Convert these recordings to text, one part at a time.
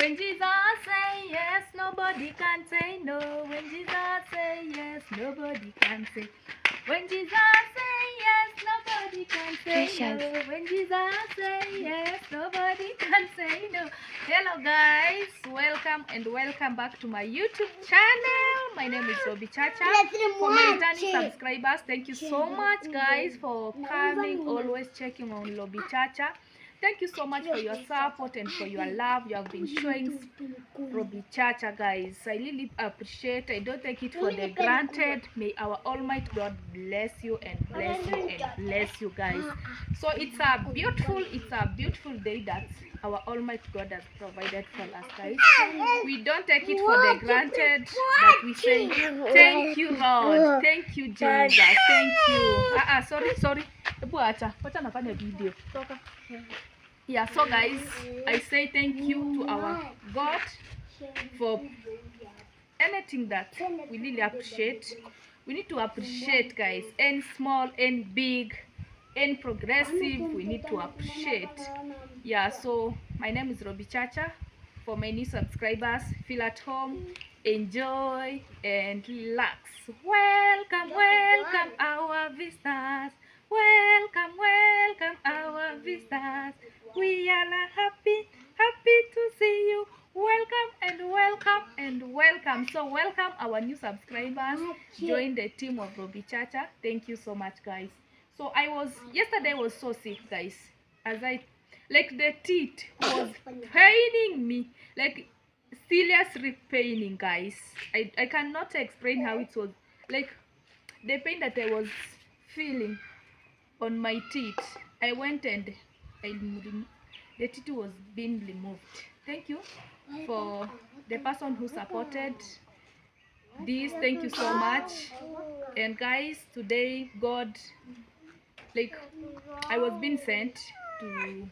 When Jesus say yes, nobody can say no. When Jesus say yes, nobody can say. When Jesus say yes, nobody can say no. When Jesus say yes, nobody can say no. Hello guys, welcome and welcome back to my YouTube channel. My name is Robbie Chacha. For my returning subscribers, thank you so much guys for coming, always checking on Robbie Chacha. Thank you so much for your support and for your love you have been showing Robbie Chacha, guys. I really appreciate. I don't take it for the granted. May our Almighty God bless you and bless you and bless you, guys. So it's a beautiful day that our Almighty God has provided for us, guys. We don't take it for the granted, but we say thank you, Lord. Thank you, Jesus. Thank you. Sorry. Wacha nafanya video. Yeah, so guys, I say thank you to our God for anything that we really appreciate. We need to appreciate, guys, and small and big and progressive, we need to appreciate. Yeah, so my name is Robbie Chacha. For my new subscribers, feel at home, enjoy and relax. Welcome our visitors. Welcome our visitors. We are happy to see you. Welcome and welcome. So welcome our new subscribers. Join the team of Robbie Chacha. Thank you so much, guys. So yesterday was so sick, guys. The teeth was paining me, like seriously paining, guys. I cannot explain how it was, like the pain that I was feeling on my teeth. I went and the teeth was being removed. Thank you for the person who supported this. Thank you so much. And guys, today God, I was being sent to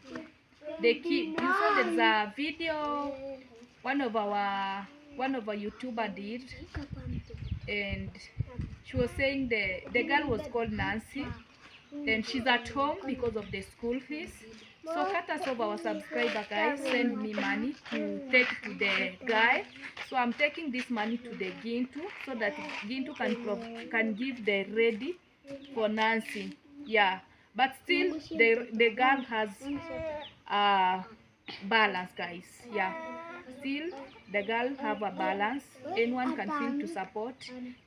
the kid. You saw there's a video one of our YouTuber did, and she was saying the girl was called Nancy, and she's at home because of the school fees. So cut of our subscriber, guys, send me money to take to the guy. So I'm taking this money to the Gintu so that Gintu can give the ready for Nancy. Yeah, but still the girl has balance, guys. Yeah, still the girl have a balance. Anyone can feel to support.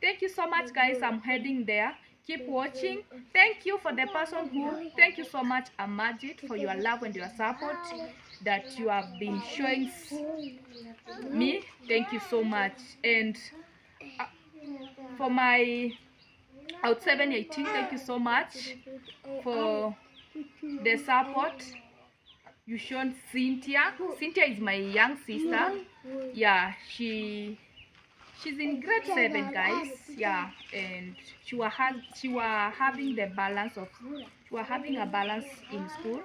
Thank you so much, guys. I'm heading there. Keep watching. Thank you for the person who, thank you so much, Amajit, for your love and your support that you have been showing me. Thank you so much. And for my Out 718, thank you so much for the support you shown Cynthia. Cynthia is my young sister. Yeah, she's in grade 7, guys. Yeah, and she was having a balance in school,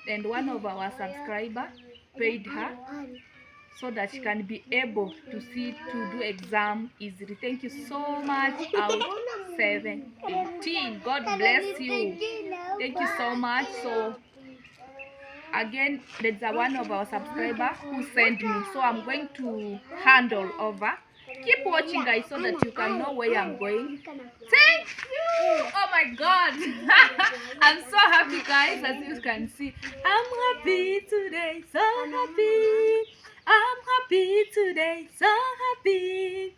and one of our subscribers paid her so that she can be able to do exam easily. Thank you so much, Out 718. God bless you. Thank you so much. So again, there's one of our subscribers who sent me, so I'm going to handle over. Keep watching, guys, so that you can know where I'm going. Thank you. Oh my God. I'm so happy, guys, as you can see. I'm happy today, so happy. I'm happy today, so happy.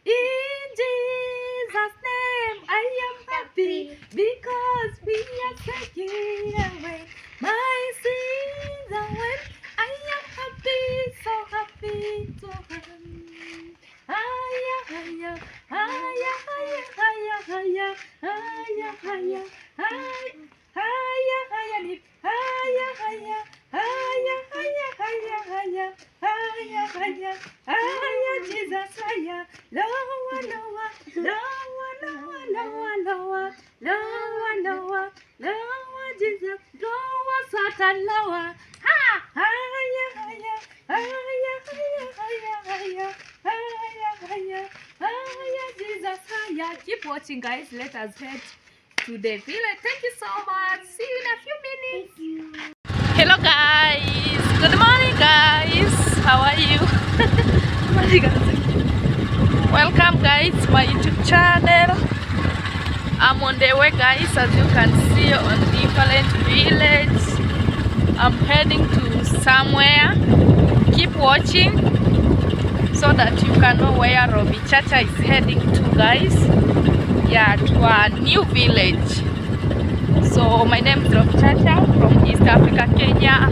In Jesus' name, I am happy because we are taking away my sins away. I am happy, so happy to him. Haya, haya, haya, haya, haya, haya, haya, haya, haya, haya, haya, haya, haya, haya, haya, haya, haya, haya, haya, Jesus, haya, lower, lower, lower, lower, lower, lower, lower, lower, lower, Jesus, lower, Satan, lower, ha, haya, haya, haya, haya, haya, haya, haya, haya, haya, Jesus, haya. Keep watching, guys. Let us head to the village. Thank you so much. See you in a few minutes. Hello, guys. Good morning, guys. How are you? Welcome guys to my YouTube channel. I'm on the way guys, as you can see, on different village. I'm heading to somewhere. Keep watching so that you can know where Robbie Chacha is heading to guys. Yeah, to a new village. So my name is Robbie Chacha from East Africa, Kenya.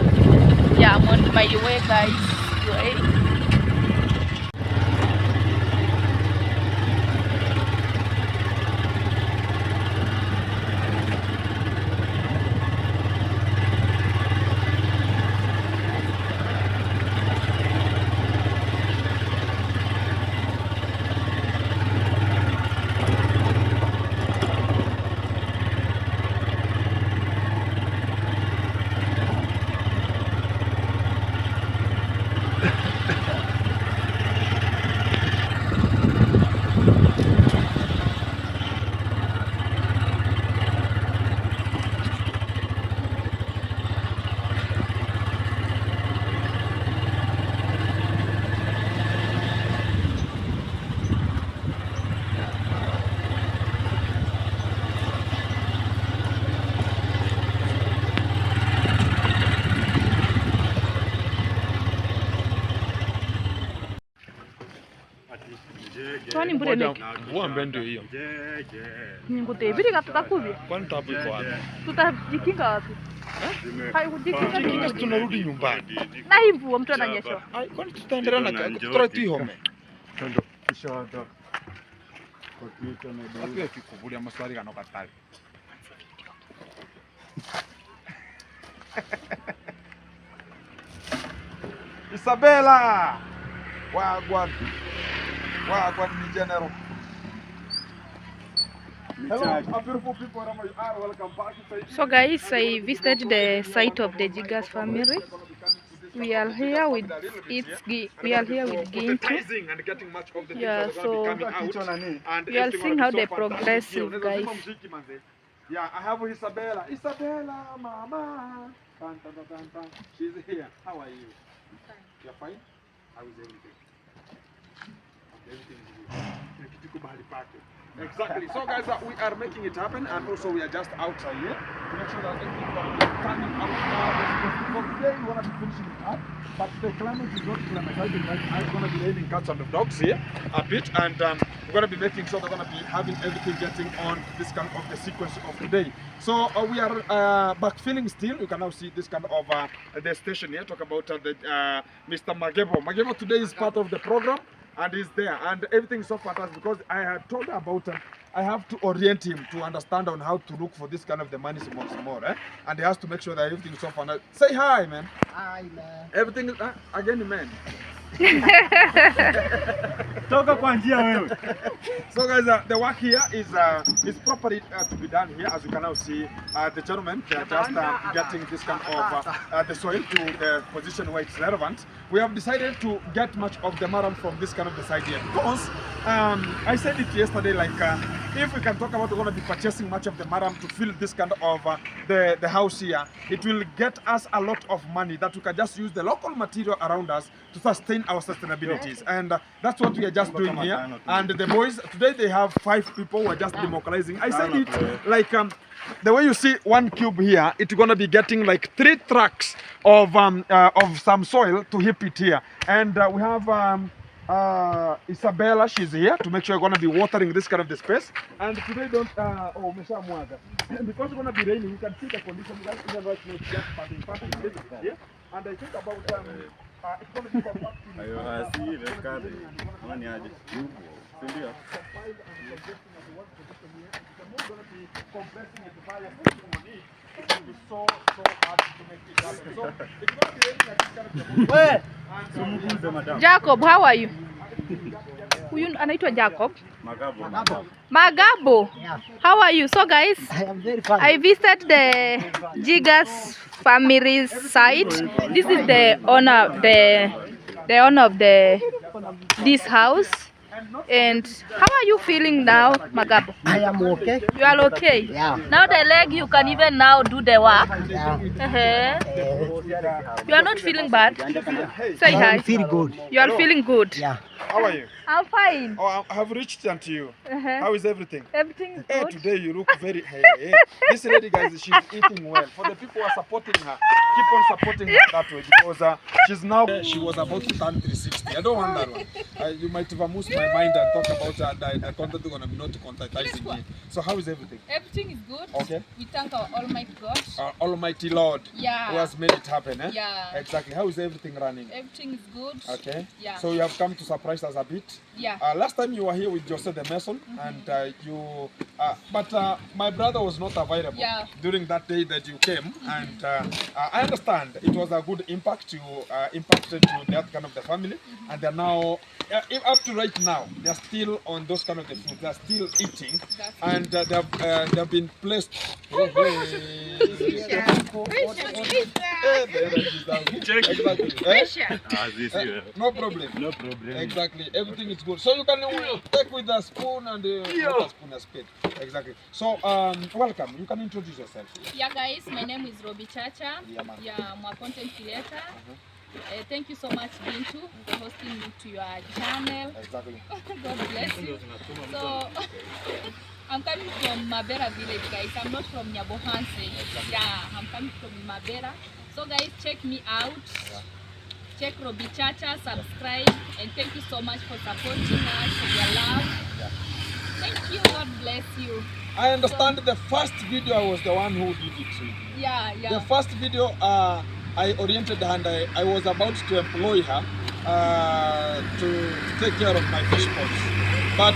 Yeah, I'm on my way guys. Tony mbure neki. Uambe ndio hiyo. Ngutebiri katukakuvya. Kwani tabu iko wapi? Tutajikinga wapi? Tukikinga tunarudi nyumbani. Na hii mvua mtu ananyesha. Kwani tutaendelea na tutarati home. Ndo kishoto. Kwa kitu na ndio. Hapo kikuvulia maswali kana katali. Isabella. Wagwan ni general. Hello, beautiful people. Welcome back. So guys, I visited the site of the Jigas family. We are here with Gintu. Yeah, so we are seeing how they progress, guys. Yeah, I have Isabella. Isabella, mama. She's here. How are you? You're fine? How is everything? Exactly. So guys, we are making it happen, and also we are just outside here to make sure that everything is turning out. For today we want to be finishing it up, but the climate is not climatizing right now. It's going to be raining cats and dogs here a bit, and we're going to be making sure we're going to be having everything getting on this kind of the sequence of today. So we are backfilling still. You can now see this kind of the station here. Talk about Mr. Magebo. Magebo today is part of the program. And he's there, and everything is so fantastic because I had told her about I have to orient him to understand on how to look for this kind of the money some more, and he has to make sure that everything is so fantastic. Say hi, man. Hi, man. Everything is again, man. Toka kwa njia wewe. So guys, the work here is properly to be done here. As you can now see, the gentlemen, they are just getting this kind of the soil to the position where it's relevant. We have decided to get much of the maram from this kind of the side here because I said it yesterday, like if we can talk about we're going to be purchasing much of the maram to fill this kind of the house here, it will get us a lot of money that we can just use the local material around us to sustain our sustainabilities, and that's what we are just doing here. And the boys today, they have 5 people who are just democratizing. I said it like the way you see one cube here, it's gonna be getting like 3 trucks of some soil to heap it here, and we have Isabella, she's here to make sure we're gonna be watering this kind of the space. And today don't because it's gonna be raining, you can see the condition. You guys even right now, just passing here, and I think about it's gonna be from Jacob, how are you? Huyu anaitwa Jacob. Magabo. Yeah. How are you? So guys, I am very fine. I visited the Jigas family's site. This is the owner of this house. And how are you feeling now, Magabo? I am okay. You are okay? Yeah. Now the leg, you can even now do the work. Yeah. You are not feeling bad? Say hi. I feel good. You are feeling good? Yeah. How are you? I'm fine. Oh, I have reached unto you. Uh-huh. How is everything? Everything is Hey, good. today you look very. Hey. This lady, guys, she's eating well. For the people who are supporting her, keep on supporting her that way because she's now. She was about to turn 360. I don't want that one. You might have amused my mind and talk about the content we're gonna be not contactizing me. So how is everything? Everything is good. Okay. We thank our Almighty God. Almighty Lord, Yeah. who has made it happen, eh? Yeah. Exactly. How is everything running? Everything is good. Okay. Yeah. So you have come to surprise us a bit. Yeah. Last time you were here with Jose the Mason, and my brother was not available during that day that you came, and I understand it was a good impact. You impacted to that kind of the family, and they're now up to right now they're still on those kind of the food. They're still eating, and they've been placed. Exactly. No problem. No problem. Exactly. Everything is good. So you can take with a spoon and not a spoon, a spade. Exactly. So welcome. You can introduce yourself. Yeah, guys. My name is Robbie Chacha. Yeah, ma'am. Yeah, I'm a content creator. Thank you so much, Bintu, for hosting me to your channel. Exactly. God bless you. So, I'm coming from Mabera village, guys. I'm not from Nyabohanse. Yeah, I'm coming from Mabera. So, guys, check me out. Check Robbie Chacha, subscribe, and thank you so much for supporting us, for your love. Thank you. God bless you. I understand the first video I was the one who did it. Yeah, yeah. The first video I oriented and I was about to employ her to take care of my fish ponds. But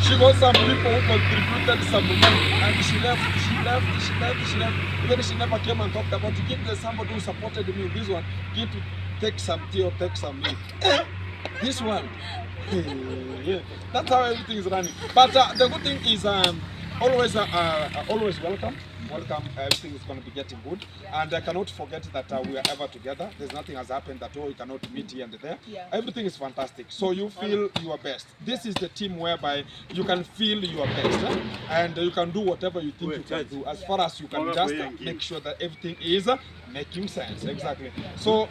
she got some people who contributed some money and she left. Then she never came and talked about it. Give somebody who supported me with this one, give to take some tea or take some milk. This one. Yeah, that's how everything is running. But the good thing is always welcome. Everything is going to be getting good, and I cannot forget that we are ever together. There's nothing has happened that we cannot meet here and there. Yeah. Everything is fantastic. So you feel your best. This is the team whereby you can feel your best, and you can do whatever you think you can do. As far as you can just make sure that everything is making sense. Exactly. So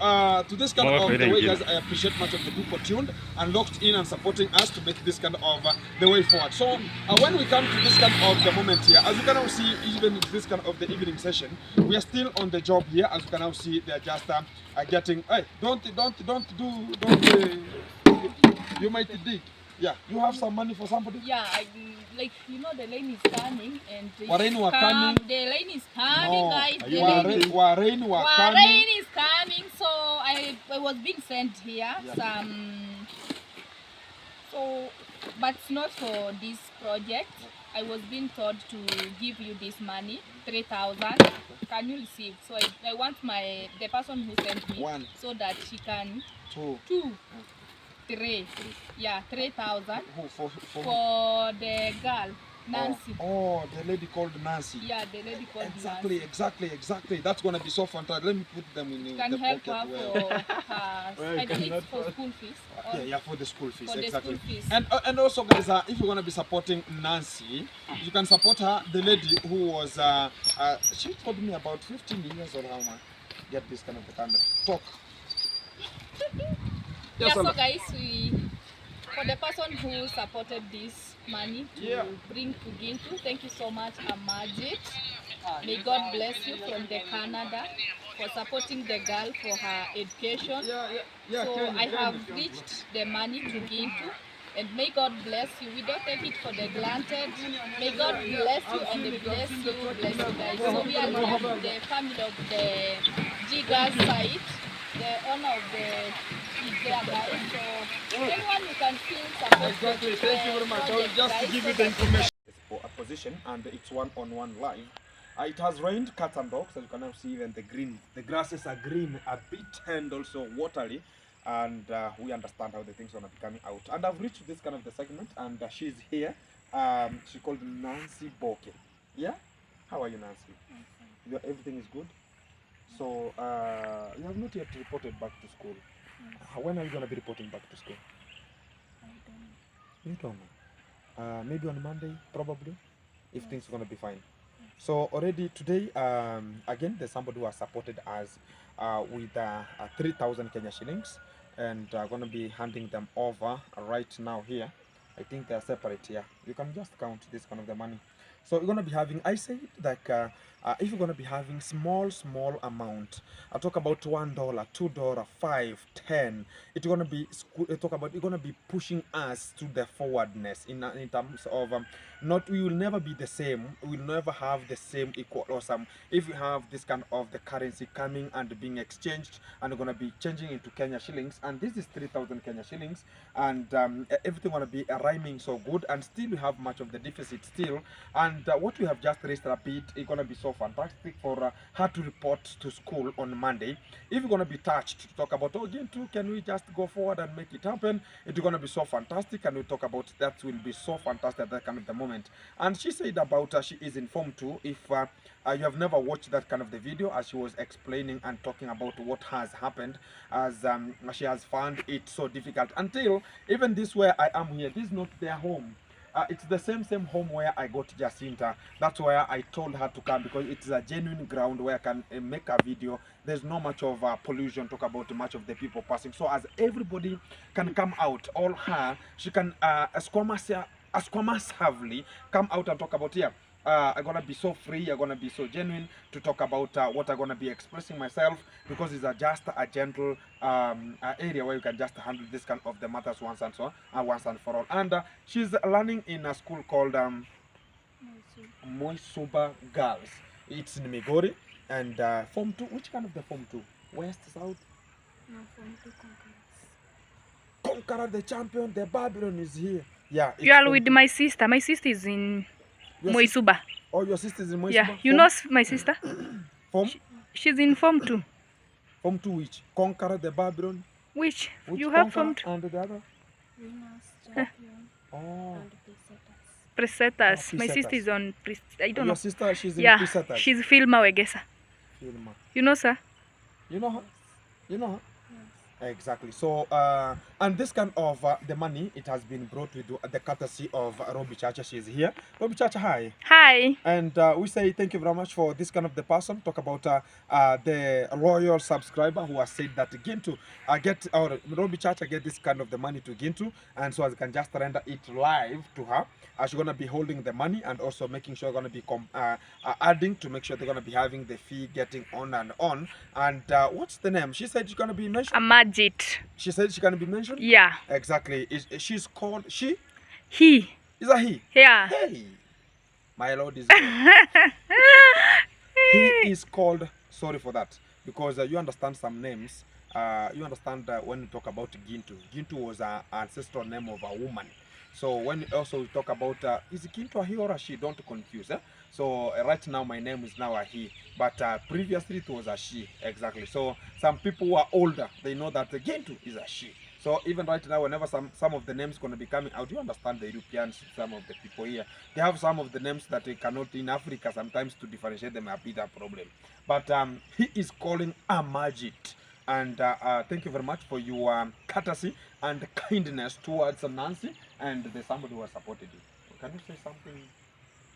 to this kind of the way, guys, I appreciate much of the people tuned and locked in and supporting us to make this kind of the way forward. So when we come to this kind of the moment here, as you can now see, even this kind of the evening session, we are still on the job here. As you can now see, they're just getting. Hey, don't you might dig. Yeah, you have some money for somebody? Yeah, like the lane is coming and the lane is coming, guys. Rain is coming, so I was being sent here so but not for this project. I was being told to give you this money, 3,000. Can you receive? So I want the person who sent me so that she can two. 3. Yeah, 3,000 for the girl, Nancy. Oh, the lady called Nancy. Yeah, the lady called Nancy. Exactly. That's gonna be so fantastic. Let me put them in can the help pocket. her for her. I think it's for school fees. Yeah, for the school fees. For exactly. The school fees. And also, guys, if you're gonna be supporting Nancy, you can support her. The lady who was she told me about 15 years or how much. Get this kind of the camera. Talk. Yeah, so guys, for the person who supported this money to bring to Gintu, thank you so much, Amajit. May God bless you from the Canada for supporting the girl for her education. So I have reached the money to Gintu, and may God bless you. We don't take it for the granted. May God bless you and bless you guys. So we are here with the family of the Jiga's side. The owner of the is there, guys. So anyone you can feel support. Exactly. Thank you very much. I will just give you the information. It's for a position, and it's one-on-one live. It has rained cats and dogs, as you can now see. Even the grasses are green a bit and also watery, and we understand how the things are gonna be coming out. And I've reached this kind of the segment, and she's here. She called Nancy Boke. Yeah. How are you, Nancy? Everything is good. So, you have not yet reported back to school. When are you going to be reporting back to school? I don't know. You don't know. Maybe on Monday, probably, if things are going to be fine. So, already today, again, there's somebody who has supported us with 3,000 Kenya shillings and gonna be handing them over right now here. I think they are separate here. You can just count this kind of the money. So you're gonna be having, I said like if you're gonna be having small amount, I talk about $1, $2, 5, 10. It's gonna be talk about, you're gonna be pushing us to the forwardness in terms of not, we will never be the same. We will never have the same equal or some. If we have this kind of the currency coming and being exchanged and we're gonna be changing into Kenya shillings, and this is 3,000 Kenya shillings, and everything gonna be rhyming so good, and still we have much of the deficit still, and what we have just raised a bit is gonna be so fantastic for her to report to school on Monday. If you're gonna be touched to talk about, oh, again too, can we just go forward and make it happen? It's gonna be so fantastic, and we talk about that will be so fantastic at that kind of the moment. And she said about she is informed too. If you have never watched that kind of the video, as she was explaining and talking about what has happened, as she has found it so difficult until even this where I am here, this is not their home. It's the same home where I got Jacinta. That's where I told her to come, because it's a genuine ground where I can make a video. There's not much of pollution, talk about much of the people passing. So as everybody can come out, all her, she can squamosely come out and talk about here. I'm gonna be so free, I'm gonna be so genuine to talk about what I'm gonna be expressing myself, because it's just a gentle area where you can just handle this kind of the matters once and so on, once and for all. And she's learning in a school called Moisuba Girls. It's in Migori, and Form 2. Which kind of the Form 2? West, South? No, Form 2 Conquerors. Conqueror the champion, the Babylon is here. Yeah. You are with my sister. My sister is in Moisuba. Oh, your sister is in Moisuba? Yeah, you know my sister? Form? She's in Form 2. Form 2 which? Conqueror the Babylon? Which? Which You have Conqueror Form 2. and the other? Winners, champion, Oh. and presetters. Presetters. Oh, My sister presetters. is on I don't Your know. sister, she's in Yeah, Presetters. she's Filma Wegesa. Filma. You know, sir? You know her? You know her? Yes. Exactly. So, and this kind of the money, it has been brought with the courtesy of Robbie Chacha. She's here. Robbie Chacha, hi. Hi. And we say thank you very much for this kind of the person. Talk about the loyal subscriber who has said that Gintu get, or Robbie Chacha get this kind of the money to Gintu, and so as can just render it live to her. She's gonna be holding the money and also making sure gonna be adding to make sure they're gonna be having the fee getting on and on. And what's the name? She said she's gonna be mentioned. Amajit. She said she's gonna be mentioned. Yeah. Exactly. She's called she. He. Is that he? Yeah. Hey, my Lord is God. He is called. Sorry for that, because you understand some names. You understand when you talk about Gintu. Gintu was an ancestral name of a woman. So when also we talk about is Gintu a he or a she? Don't confuse. So right now my name is now a he, but previously it was a she. Exactly. So some people who are older, they know that Gintu is a she. So even right now, whenever some of the names going to be coming out, you understand the Europeans, some of the people here, they have some of the names that they cannot in Africa. Sometimes to differentiate them a bit a problem. But he is calling Amajit. And thank you very much for your courtesy and kindness towards Nancy and the somebody who has supported you. Can you say something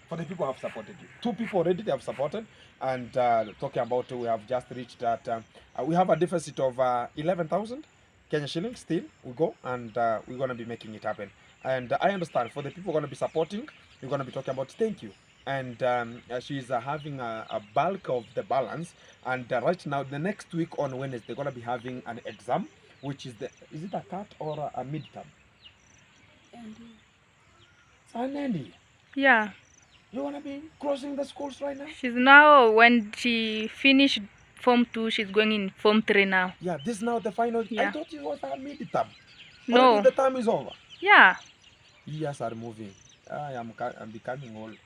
for the people who have supported you? 2 people already they have supported, and talking about we have just reached that we have a deficit of 11,000 Kenya shillings. Still we go, and we're going to be making it happen. And I understand for the people going to be supporting, you're going to be talking about thank you. And she's having a bulk of the balance, and right now the next week on Wednesday they're going to be having an exam, which is is it a cut or a midterm? And It's an ND. Yeah. You want to be closing the schools right now? She's now, when she finished Form 2, she's going in Form 3 now. Yeah, this is now the final. Yeah. I thought it was a midterm. No. Already the time is over. Yeah. Years are moving. I'm becoming old.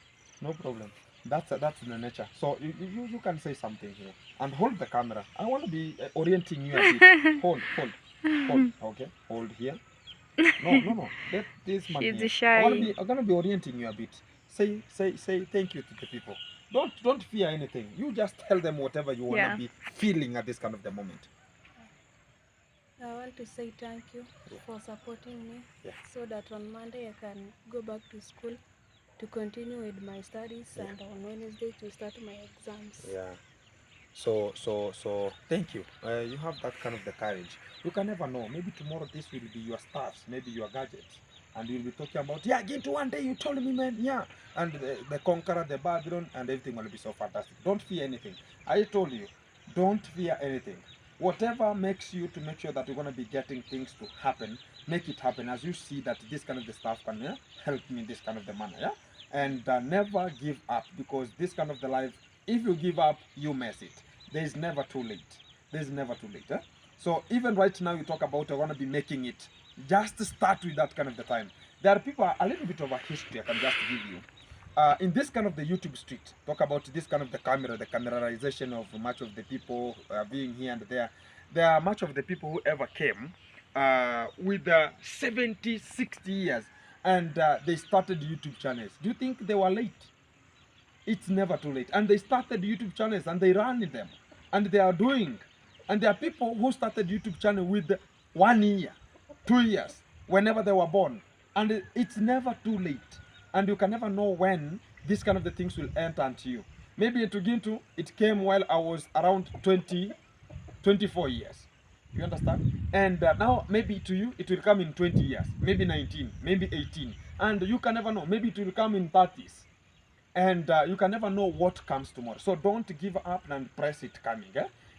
No problem. That's the nature. So you can say something here and hold the camera. I want to be orienting you a bit. hold. Okay, hold here. No. Let this man She's here. shy. I'm gonna be orienting you a bit. Say thank you to the people. Don't fear anything. You just tell them whatever you wanna Yeah. be feeling at this kind of the moment. I want to say thank you for supporting me, Yeah. so that on Monday I can go back to school to continue with my studies, and on Wednesday to start my exams. Yeah. So thank you. You have that kind of the courage. You can never know. Maybe tomorrow this will be your stuffs, maybe your gadgets, and you'll be talking about, yeah, get one day you told me, man, yeah, and the conqueror, the Babylon, and everything will be so fantastic. Don't fear anything. I told you, don't fear anything. Whatever makes you to make sure that you're gonna be getting things to happen, make it happen. As you see that this kind of the stuff can, yeah, help me in this kind of the manner, yeah, and never give up, because this kind of the life, if you give up, you mess it. There is never too late. There is never too late. So even right now, you talk about I want to be making it. Just start with that kind of the time. There are people, a little bit of a history I can just give you. In this kind of the YouTube street, talk about this kind of the camera, the cameraization of much of the people being here and there. There are much of the people who ever came with 70, 60 years, and they started YouTube channels. Do you think they were late? It's never too late. And they started YouTube channels and they ran them. And they are doing. And there are people who started YouTube channel with 1 year, 2 years, whenever they were born. And it's never too late. And you can never know when this kind of the things will enter into you. Maybe to Gintu, it came while I was around 24 years. You understand? And now maybe to you, it will come in 20 years, maybe 19, maybe 18. And you can never know. Maybe it will come in 30s. And you can never know what comes tomorrow. So don't give up and press it coming.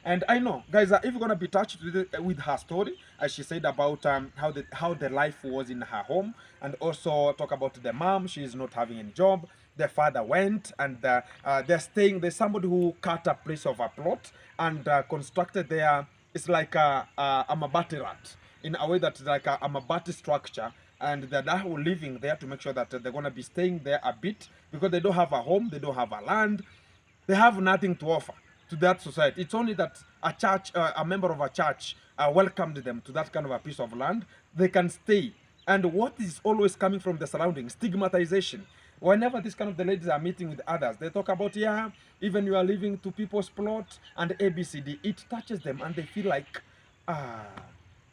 And I know, guys, if you're gonna be touched with her story, as she said about how the life was in her home, and also talk about the mom, she's not having any job. The father went, and they're staying. There's somebody who cut a place of a plot and constructed there. It's like a mabati rat, in a way that's like a mabati structure. And they're now living there to make sure that they're going to be staying there a bit, because they don't have a home, they don't have a land, they have nothing to offer to that society. It's only that a church, a member of a church welcomed them to that kind of a piece of land. They can stay. And what is always coming from the surroundings? Stigmatization. Whenever this kind of the ladies are meeting with others, they talk about, yeah, even you are living to people's plot and ABCD. It touches them and they feel like,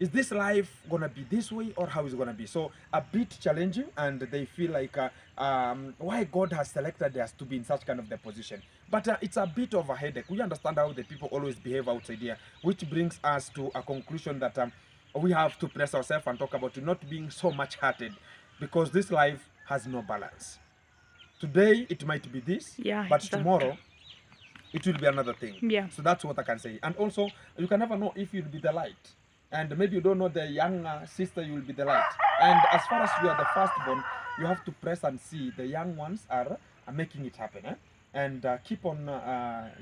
is this life gonna be this way, or how is it gonna be? So a bit challenging, and they feel like why God has selected us to be in such kind of the position. But it's a bit of a headache. We understand how the people always behave outside here, which brings us to a conclusion that we have to press ourselves and talk about not being so much hearted, because this life has no balance. Today it might be this, Yeah, but exactly. tomorrow it will be another thing. Yeah. So that's what I can say. And also, you can never know if you'll be the light. And maybe you don't know the younger sister, you will be the light. And as far as you are the firstborn, you have to press and see the young ones are making it happen. And keep on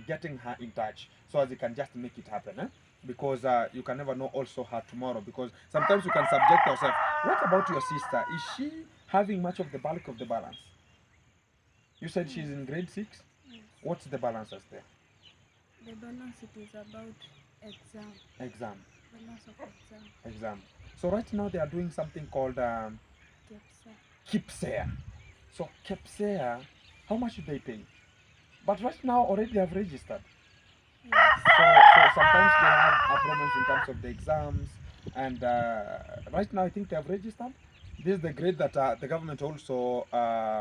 getting her in touch, so as you can just make it happen. Because you can never know also her tomorrow. Because sometimes you can subject yourself. What about your sister? Is she having much of the bulk of the balance? You said she's in grade 6? Yes. What's the balances there? The balance, it is about exam. Exam. Balance of exam. Exam. So right now they are doing something called KEPSA. KIPSEA. So KIPSEA, how much do they pay? But right now already they have registered. Yes. So sometimes they have problems in terms of the exams, and right now I think they have registered. This is the grade that the government also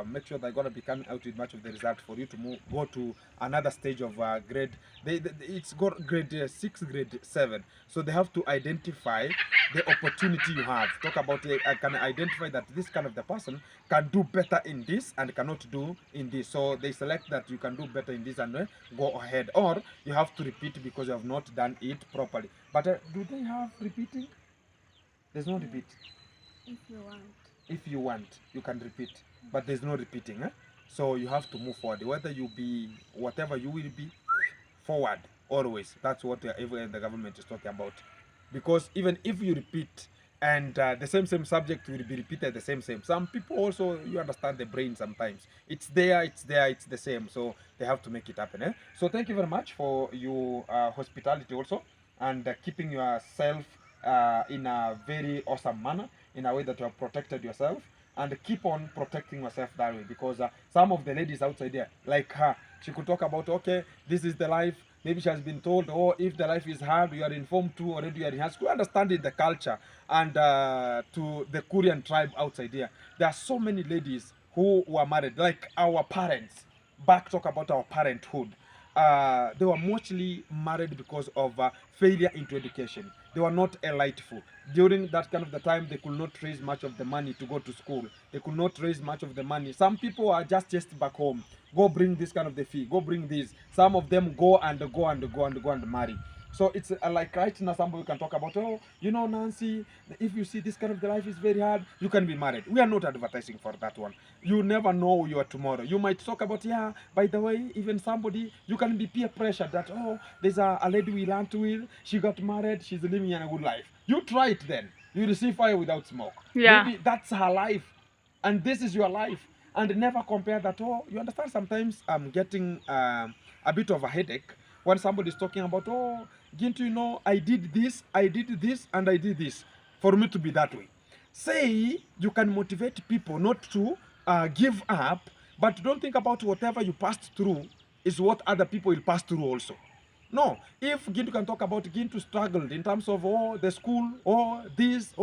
make sure they're going to be coming out with much of the result for you to go to another stage of grade. It's got grade 6, grade 7. So they have to identify the opportunity you have. Talk about can identify that this kind of the person can do better in this and cannot do in this. So they select that you can do better in this and go ahead. Or you have to repeat because you have not done it properly. But do they have repeating? There's no repeat. If you want. If you want, you can repeat, but there's no repeating. So you have to move forward. Whether you be whatever you will be, forward always. That's what the government is talking about. Because even if you repeat and the same subject will be repeated the same. Some people also, you understand the brain sometimes. It's there, it's the same. So they have to make it happen. So thank you very much for your hospitality also, and keeping yourself in a very awesome manner, in a way that you have protected yourself, and keep on protecting yourself that way. Because some of the ladies outside there, like her, she could talk about, okay, this is the life. Maybe she has been told, oh, if the life is hard, you are informed too, already you are in high school, understanding the culture. And to the Korean tribe outside here, there are so many ladies who were married, like our parents. Back talk about our parenthood. they were mostly married because of failure into education. They were not elightful. During that kind of the time, they could not raise much of the money to go to school. They could not raise much of the money. Some people are just chased back home. Go bring this kind of the fee. Go bring this. Some of them go and marry. So it's like right now, somebody can talk about, oh, you know, Nancy, if you see this kind of the life is very hard, you can be married. We are not advertising for that one. You never know your tomorrow. You might talk about, yeah, by the way, even somebody, you can be peer pressure that, oh, there's a lady we learned with, she got married, she's living a good life. You try it then. You receive fire without smoke. Yeah. Maybe that's her life. And this is your life. And never compare that. Oh, you understand, sometimes I'm getting a bit of a headache when somebody is talking about, oh, Gintu, you know, I did this, and I did this for me to be that way. Say you can motivate people not to give up, but don't think about whatever you passed through is what other people will pass through also. No, if Gintu can talk about Gintu struggled in terms of, oh, the school, oh, this,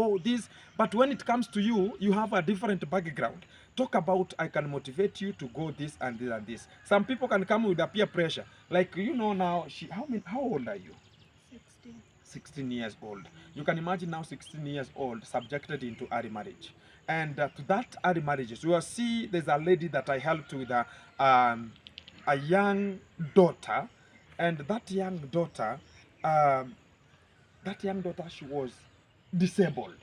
but when it comes to you, you have a different background. Talk about, I can motivate you to go this and this and this. Some people can come with a peer pressure. Like, you know now, how old are you? 16. 16 years old. You can imagine now 16 years old subjected into early marriage. And to that early marriages, you will see there's a lady that I helped with a young daughter. And that young daughter, she was disabled.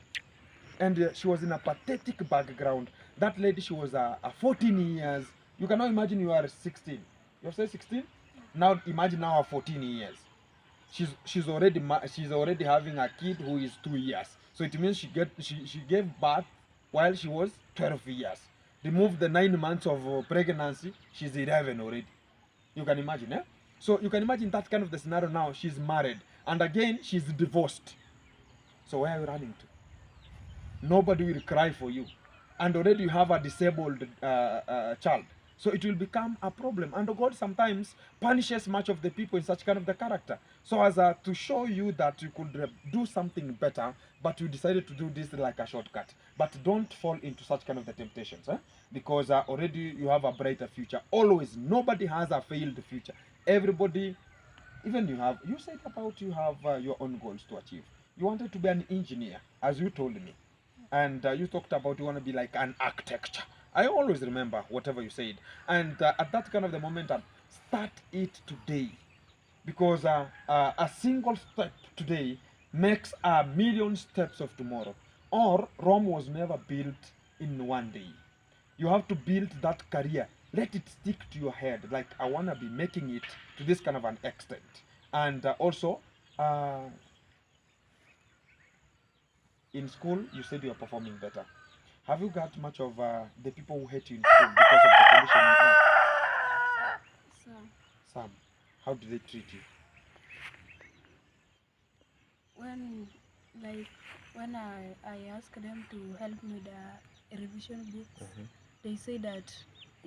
And she was in a pathetic background. That lady, she was 14 years. You cannot imagine you are 16. You say 16? Now imagine now her 14 years. She's already having a kid who is 2 years. So it means she gave birth while she was 12 years. Remove the 9 months of pregnancy, she's 11 already. You can imagine, eh? So you can imagine that kind of the scenario now. She's married, and again she's divorced. So where are you running to? Nobody will cry for you, and already you have a disabled child. So it will become a problem, and God sometimes punishes much of the people in such kind of the character. So as to show you that you could do something better, but you decided to do this like a shortcut. But don't fall into such kind of the temptations, eh? Because already you have a brighter future. Always, nobody has a failed future. Everybody, even you said about you have your own goals to achieve. You wanted to be an engineer, as you told me. And you talked about you want to be like an architecture. I always remember whatever you said. And at that kind of the momentum, start it today. Because a single step today makes a million steps of tomorrow. Or Rome was never built in one day. You have to build that career. Let it stick to your head. Like, I want to be making it to this kind of an extent. And also, in school, you said you are performing better. Have you got much of the people who hate you in school because of the condition you are? Some. How do they treat you? When I ask them to help me with the revision books, they say that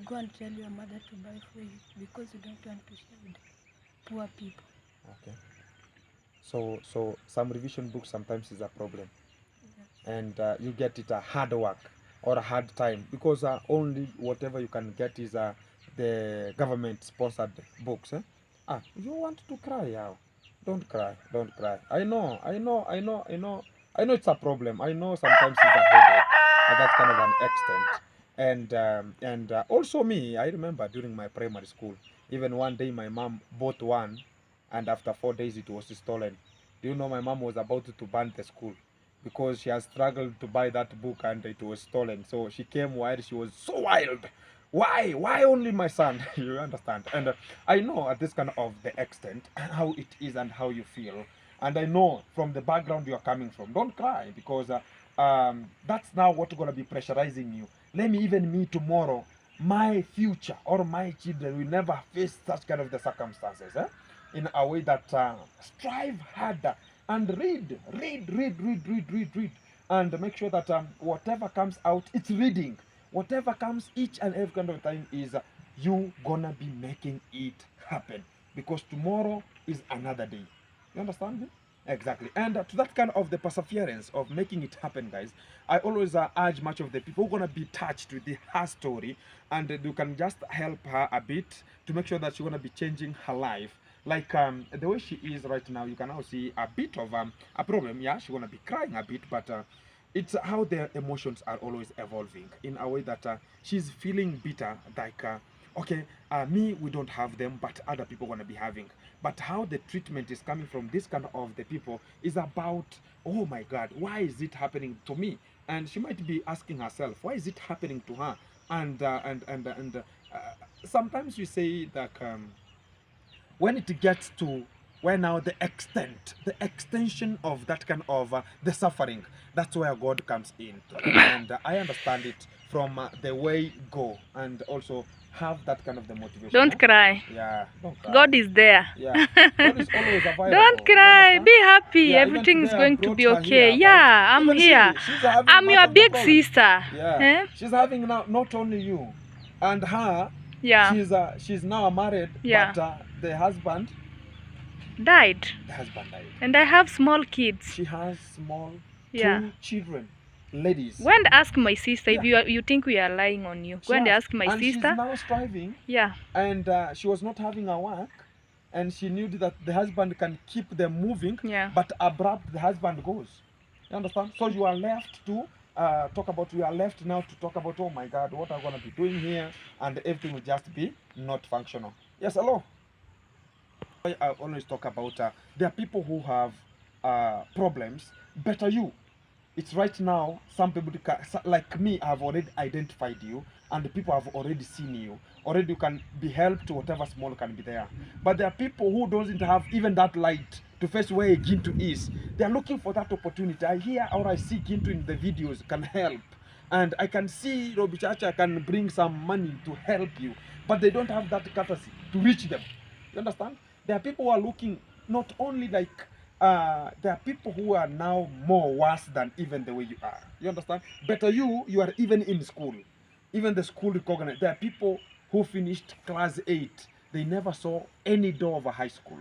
go and tell your mother to buy for you because you don't want to share with poor people. Okay. So some revision books sometimes is a problem. And you get it a hard work or a hard time because only whatever you can get is the government sponsored books. Eh? You want to cry now? Don't cry. I know it's a problem. I know sometimes it's a headache at that kind of an extent. And also me, I remember during my primary school, even one day my mom bought one, and after 4 days it was stolen. Do you know my mom was about to burn the school because she has struggled to buy that book and it was stolen. So she came while she was so wild. Why only my son? You understand? And I know at this kind of the extent how it is and how you feel. And I know from the background you are coming from. Don't cry because that's now what's going to be pressurizing you. Let me tomorrow, my future or my children will never face such kind of the circumstances. In a way that strive harder and read. And make sure that whatever comes out, it's reading. Whatever comes each and every kind of time is you gonna be making it happen. Because tomorrow is another day. You understand me? Exactly. And to that kind of the perseverance of making it happen, guys, I always urge much of the people who are going to be touched with her story, and you can just help her a bit to make sure that she's going to be changing her life. Like the way she is right now, you can now see a bit of a problem. Yeah, she's going to be crying a bit, but it's how their emotions are always evolving in a way that she's feeling bitter, like okay, me, we don't have them, but other people going to be having. But how the treatment is coming from this kind of the people is about, oh my God, why is it happening to me? And she might be asking herself, why is it happening to her? And sometimes we say that when it gets to where now the extension of that kind of the suffering, that's where God comes in. And I understand it from the way go, and also have that kind of the motivation. Don't cry. Yeah, don't cry. God is there. Yeah, God is always available. Don't You cry. understand? Be happy. Yeah, even Everything is today I going to brought be her okay. here, Yeah, but I'm even here. she's having I'm much your of the big problem. sister. Yeah, Eh? she's having now not only you and her. Yeah. She's now married, Yeah. but the husband Died. died. And I have small kids. She has small Yeah. 2 children, ladies. Go and ask my sister if Yeah. you think we are lying on you. She Go and has. ask my and sister. she's now striving, Yeah. and she was not having a work, and she knew that the husband can keep them moving, Yeah. but abrupt the husband goes. You understand? So you are left to we are left now to talk about, oh my God, what are we going to be doing here? And everything will just be not functional. Yes, hello. I always talk about there are people who have problems. Better you. It's right now. Some people like me have already identified you, and the people have already seen you. Already you can be helped. Whatever small can be there. But there are people who doesn't have even that light to face where Gintu is. They are looking for that opportunity. I hear or I see Gintu in the videos can help, and I can see Robi Chacha can bring some money to help you, but they don't have that courtesy to reach them. You understand? There are people who are looking not only like there are people who are now more worse than even the way you are. You understand? Better you are even in school. Even the school recognize. There are people who finished class 8. They never saw any door of a high school.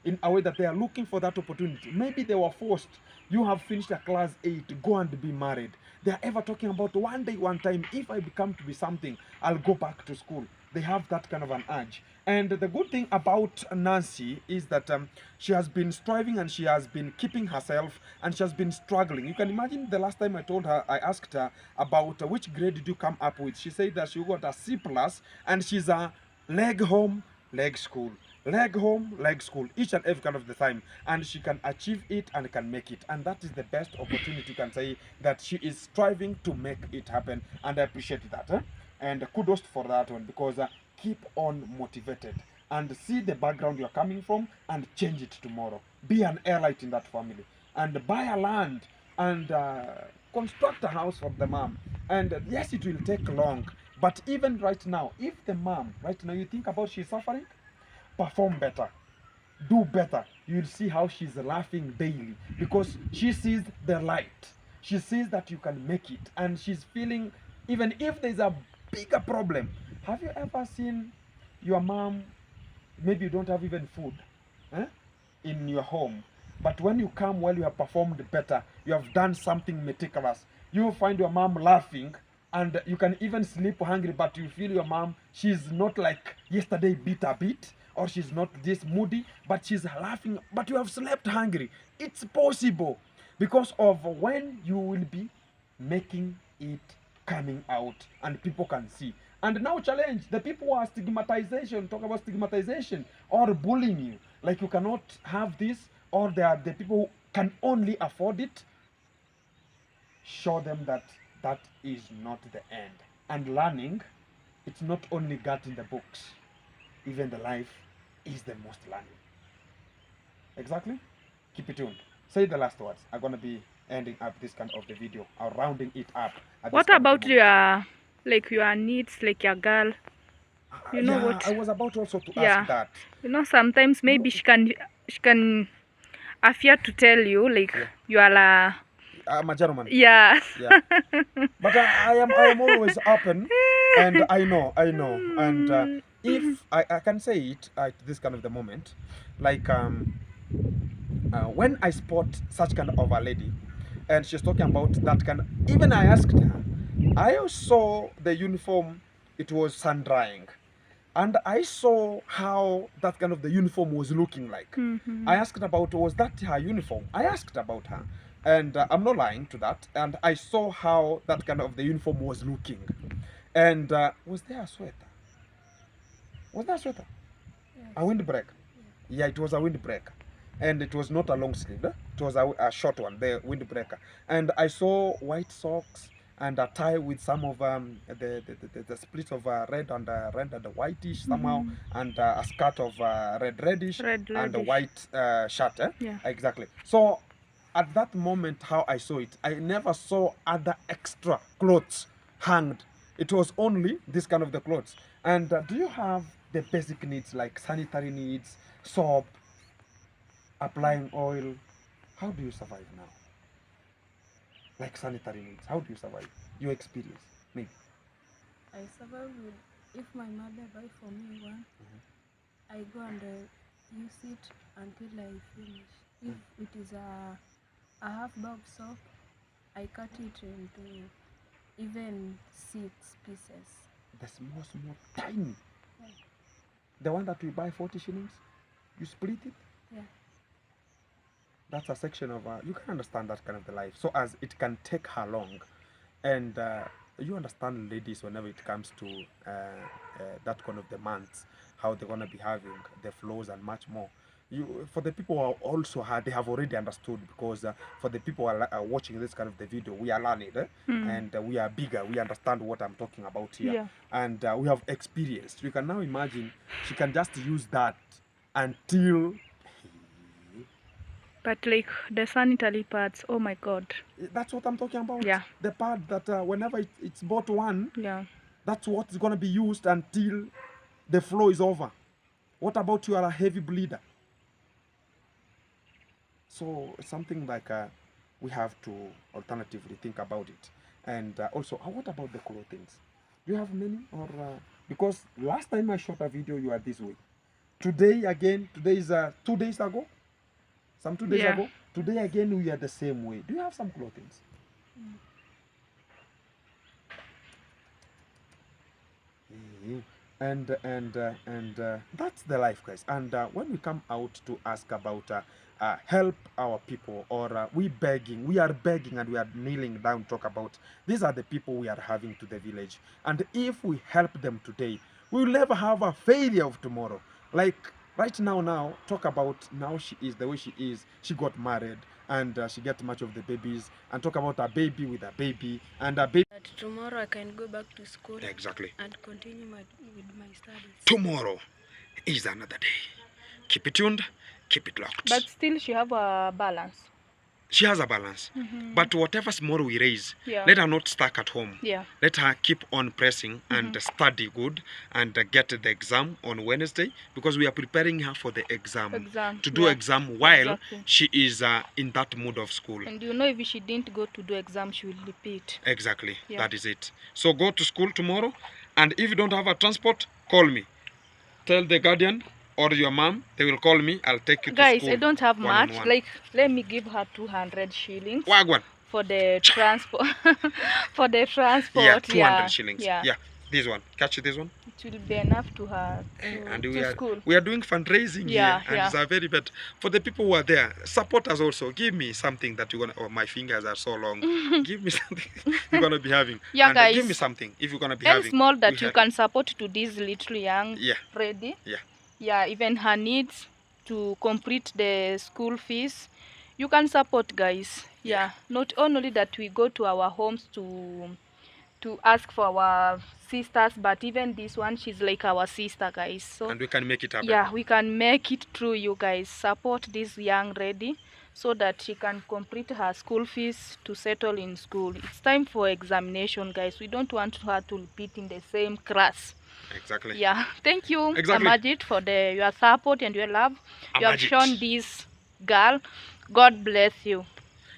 In a way that they are looking for that opportunity. Maybe they were forced. You have finished a class 8, go and be married. They are ever talking about one day, one time, if I become to be something, I'll go back to school. They have that kind of an urge. And the good thing about Nancy is that she has been striving, and she has been keeping herself, and she has been struggling. You can imagine the last time I told her, I asked her about which grade did you come up with. She said that she got a C+, and she's a leg home, leg school. Leg home, leg school, each and every kind of the time, and she can achieve it and can make it, and that is the best opportunity. You can say that she is striving to make it happen, and I appreciate that, and kudos for that one, because keep on motivated and see the background you're coming from and change it tomorrow. Be an airlight in that family, and buy a land and construct a house for the mom. And yes, it will take long, but even right now, if the mom right now you think about she's suffering, perform better, do better. You'll see how she's laughing daily, because she sees the light. She sees that you can make it, and she's feeling, even if there's a bigger problem. Have you ever seen your mom, maybe you don't have even food in your home, but when you come, well, you have performed better, you have done something meticulous, you will find your mom laughing, and you can even sleep hungry, but you feel your mom, she's not like yesterday beat a bit, or she's not this moody, but she's laughing, but you have slept hungry. It's possible, because of when you will be making it coming out, and people can see. And now challenge the people who are stigmatization, talk about stigmatization or bullying you, like you cannot have this, or there are the people who can only afford it. Show them that that is not the end. And learning, it's not only got in the books, even the life is the most learning. Exactly? Keep it tuned. Say the last words. I'm gonna be ending up this kind of the video, or rounding it up. What about your needs, like your girl? You know yeah, what? I was about also to Yeah. ask that. You know, sometimes maybe she can fear to tell you, like, Yeah. you are I'm a German. yeah. Yeah. But I am always open, and I know, and if I can say it at this kind of the moment, like when I spot such kind of a lady, and she's talking about that kind, even I asked her, I saw the uniform, it was sun drying. And I saw how that kind of the uniform was looking like. Mm-hmm. I asked about, was that her uniform? I asked about her. And I'm not lying to that. And I saw how that kind of the uniform was looking. And was there a sweater? Was there a sweater? Yes. A windbreaker? Yeah, it was a windbreaker. And it was not a long sleeve. It was a short one, the windbreaker. And I saw white socks and a tie with some of the splits of red and whitish somehow, and a skirt of reddish, and a Reddish. white shirt. Yeah. Exactly. So at that moment, how I saw it, I never saw other extra clothes hanged. It was only this kind of the clothes. And do you have the basic needs like sanitary needs, soap, applying oil? How do you survive now? Like sanitary needs, how do you survive? Your experience, maybe. I survive with, if my mother buy for me one, I go and use it until I finish. If it is a half box soap, I cut it into even 6 pieces. The small, tiny. Yeah. The one that we buy 40 shillings, you split it. Yeah. That's a section of, you can understand that kind of the life. So as it can take her long. And you understand ladies whenever it comes to that kind of the months, how they're going to be having the flows and much more. For the people who are also they have already understood, because for the people who are watching this kind of the video, we are learning and we are bigger, we understand what I'm talking about here. Yeah. And we have experienced. You can now imagine she can just use that until, But like the sanitary pads, oh my god. that's what I'm talking about. Yeah. The pad that whenever it's bought one, Yeah. that's what is going to be used until the flow is over. What about you are a heavy bleeder? So it's something like we have to alternatively think about it. And also, what about the clothing? Do you have many? Or because last time I shot a video, you are this way. Today again, today is 2 days ago. Some 2 days Yeah. ago. Today again, we are the same way. Do you have some clothing? And that's the life, guys. And when we come out to ask about help our people, or we are begging and we are kneeling down to talk about, these are the people we are having to the village. And if we help them today, we will never have a failure of tomorrow. Like right now, talk about now she is the way she is. She got married and she gets much of the babies, and talk about a baby with a baby and a baby. That tomorrow I can go back to school Exactly. and continue with my studies. Tomorrow is another day. Keep it tuned, keep it locked. But still she have a balance. She has a balance. But whatever small we raise, Yeah. let her not stuck at home. Yeah. Let her keep on pressing and study good and get the exam on Wednesday, because we are preparing her for the exam. To do yeah. exam while Exactly. she is in that mood of school. And you know, if she didn't go to do exam, she will repeat. Exactly. Yeah. That is it. So go to school tomorrow, and if you don't have a transport, call me. Tell the guardian or your mom, they will call me. I'll take you to Guys, school. I don't have much. one-on-one. Like, let me give her 200 shillings Wagwan. for the transport. For the transport. Yeah, 200 shillings. Yeah. This one. Catch this one. It will be enough to her And to school. we are doing fundraising Yeah, here, and yeah. it's a very bad for the people who are there. Support us also. Give me something that you're gonna. Oh, my fingers are so long. Give me something you're gonna be having. Yeah, and guys. give me something if you're gonna be And having. small that We you have- can support to this little young Yeah. lady. Yeah. Yeah, even her needs to complete the school fees. You can support, guys. Yeah. Not only that we go to our homes to ask for our sisters, but even this one, she's like our sister, guys. So And we can make it happen. yeah, we can make it through. You guys support this young lady so that she can complete her school fees to settle in school. It's time for examination, guys. We don't want her to repeat in the same class. Exactly. Yeah, thank you, Exactly. Amajit, for your support and your love. You have Amajit. shown this girl. God bless you.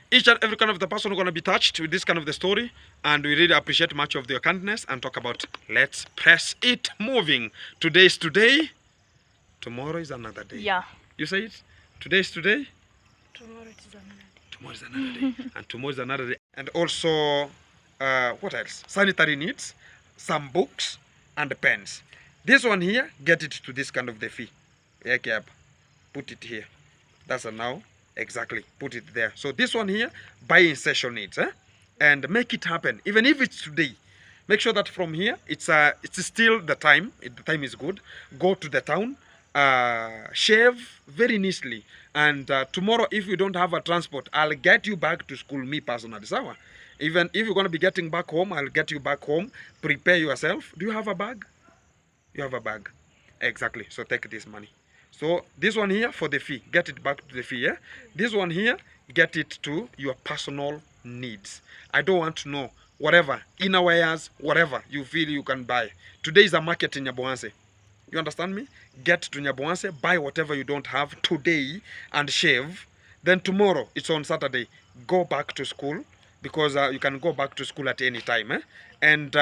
Each and every kind of the person who's going to be touched with this kind of the story, and we really appreciate much of your kindness, and talk about let's press it moving. Today is today, tomorrow is another day. Yeah. You say it? Today is today, Tomorrow it is another day. Tomorrow is another day. And tomorrow is another day. And also, what else? Sanitary needs, some books, and pens. This one here, get it to this kind of the fee. Yeah, cap. Put it here. That's a now. Exactly. Put it there. So this one here, buy in session needs. And make it happen. Even if it's today. Make sure that from here, it's still the time. The time is good. Go to the town. Shave very nicely. And tomorrow, if you don't have a transport, I'll get you back to school, me personally. So, even if you're going to be getting back home, I'll get you back home. Prepare yourself. Do you have a bag? You have a bag. Exactly. So take this money. So this one here for the fee. Get it back to the fee. Yeah? This one here, get it to your personal needs. I don't want to know whatever, inner wears, whatever you feel you can buy. Today is a market in Nyabohanse. You understand me? Get to Nyabohanse, buy whatever you don't have today and shave. Then tomorrow, it's on Saturday, go back to school because you can go back to school at any time. And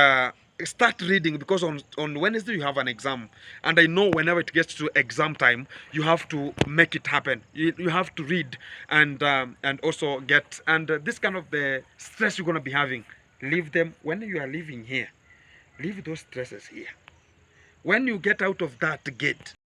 start reading because on Wednesday you have an exam. And I know whenever it gets to exam time, you have to make it happen. You have to read and also get, and this kind of the stress you're going to be having, leave them when you are living here. Leave those stresses here. When you get out of that gate,